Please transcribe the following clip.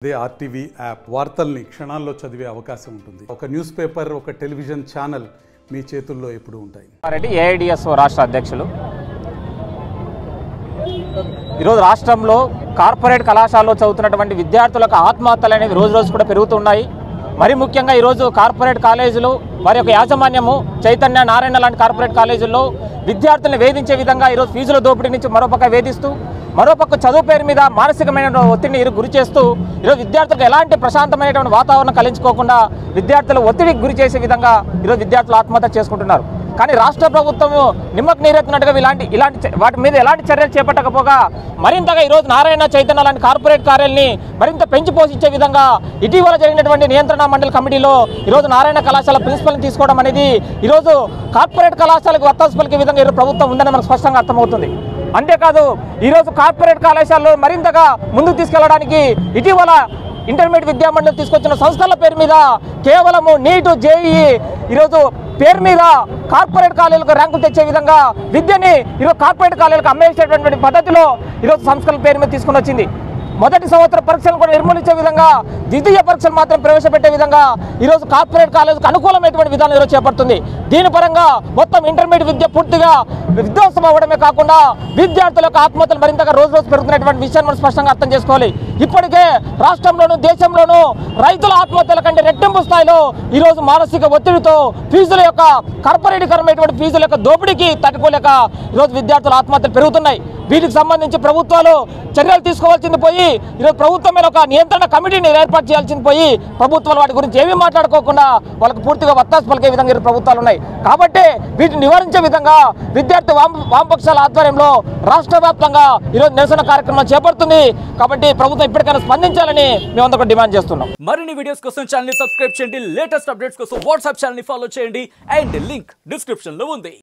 అదే RTV app వార్తల్ని క్షణాల్లో చదివే అవకాశం ఉంటుంది. ఒక న్యూస్ పేపర్, ఒక టెలివిజన్ ఛానల్ మీ చేతుల్లో ఎప్పుడూ ఉంటాయి. ఏఐడిఎస్ఓ రాష్ట్ర అధ్యక్షులు ఈరోజు రాష్ట్రంలో కార్పొరేట్ కళాశాలలో చదువుతున్నటువంటి విద్యార్థులకు ఆత్మహత్యలు అనేవి రోజు రోజు కూడా పెరుగుతున్నాయి. మరి ముఖ్యంగా ఈరోజు కార్పొరేట్ కాలేజీలు వారి యొక్క యాజమాన్యము చైతన్య నారాయణ లాంటి కార్పొరేట్ కాలేజీల్లో విద్యార్థులను వేధించే విధంగా ఈరోజు ఫీజుల దోపిడీ నుంచి మరోపక్క వేధిస్తూ మరోపక్క చదువు పేరు మీద మానసికమైన ఒత్తిడిని గురి చేస్తూ ఈరోజు విద్యార్థులకు ఎలాంటి ప్రశాంతమైనటువంటి వాతావరణం కలిగించుకోకుండా విద్యార్థులు ఒత్తిడికి గురి చేసే విధంగా ఈరోజు విద్యార్థులు ఆత్మహత్య చేసుకుంటున్నారు. కానీ రాష్ట్ర ప్రభుత్వం నిమ్మకు నీరెత్తినట్టుగా ఇలాంటి వాటి మీద ఎలాంటి చర్యలు చేపట్టకపోగా మరింతగా ఈరోజు నారాయణ చైతన్య లాంటి కార్పొరేట్ కార్యాలని మరింత పెంచి పోషించే విధంగా ఇటీవల జరిగినటువంటి నియంత్రణ మండలి కమిటీలో ఈరోజు నారాయణ కళాశాల ప్రిన్సిపల్ని తీసుకోవడం అనేది ఈరోజు కార్పొరేట్ కళాశాలకు వత్తాసు పలికే విధంగా ఈరోజు ప్రభుత్వం ఉందని మనకు స్పష్టంగా అర్థమవుతుంది. అంతేకాదు ఈరోజు కార్పొరేట్ కళాశాలలో మరింతగా ముందుకు తీసుకెళ్లడానికి ఇటీవల ఇంటర్మీడియట్ విద్యామండలి తీసుకొచ్చిన సంస్థల పేరు మీద కేవలము నీటు జేఈఈ ఈరోజు పేరు మీద కార్పొరేట్ కాలేజీలకు ర్యాంకులు తెచ్చే విధంగా విద్యని ఈరోజు కార్పొరేట్ కాలేజీలకు అమ్మేసేటటువంటి పద్ధతిలో ఈరోజు సంస్థల పేరు మీద తీసుకుని వచ్చింది. మొదటి సంవత్సర పరీక్షలను కూడా నిర్మూలించే విధంగా ద్వితీయ పరీక్షలు మాత్రం ప్రవేశపెట్టే విధంగా ఈరోజు కార్పొరేట్ కాలేజీకి అనుకూలమైనటువంటి విధానం ఈరోజు చేపడుతుంది. దీని పరంగా మొత్తం ఇంటర్మీడియట్ విద్య పూర్తిగా విధ్వంసం అవ్వడమే కాకుండా విద్యార్థుల యొక్క ఆత్మహత్యలు మరింతగా రోజు రోజు పెరుగుతున్నటువంటి విషయాన్ని మనం స్పష్టంగా అర్థం చేసుకోవాలి. ఇప్పటికే రాష్ట్రంలోనూ దేశంలోనూ రైతుల ఆత్మహత్యల కంటే రెట్టింపు స్థాయిలో ఈరోజు మానసిక ఒత్తిడితో ఫీజుల యొక్క కార్పొరేటీకరమైనటువంటి ఫీజుల యొక్క దోపిడీకి తట్టుకోలేక ఈరోజు విద్యార్థుల ఆత్మహత్యలు పెరుగుతున్నాయి. వీటికి సంబంధించి ప్రభుత్వాలు చర్యలు తీసుకోవాల్సింది పోయి ఈరోజు ప్రభుత్వమైన ఒక నియంత్రణ కమిటీని ఏర్పాటు చేయాల్సింది పోయి ప్రభుత్వాలు వాటి గురించి ఏమీ మాట్లాడుకోకుండా వాళ్ళకు పూర్తిగా వత్తాసు పలికే విధంగా ఈరోజు ప్రభుత్వాలు ఉన్నాయి. కాబట్టి వీటిని నివారించే విధంగా విద్యార్థి వామపక్షాల ఆధ్వర్యంలో రాష్ట్ర వ్యాప్తంగా ఈరోజు నిరసన కార్యక్రమం చేపడుతుంది. కాబట్టి ప్రభుత్వం ఇప్పటికైనా స్పందించాలని మేమందరూ డిమాండ్ చేస్తున్నాం. మరిన్ని వీడియోస్ కోసం ఛానల్ ని సబ్స్క్రైబ్ చేయండి. లేటెస్ట్ అప్డేట్స్ కోసం వాట్సాప్ ఛానల్ ని ఫాలో చేయండి. అండ్ లింక్ డిస్క్రిప్షన్ లో ఉంది.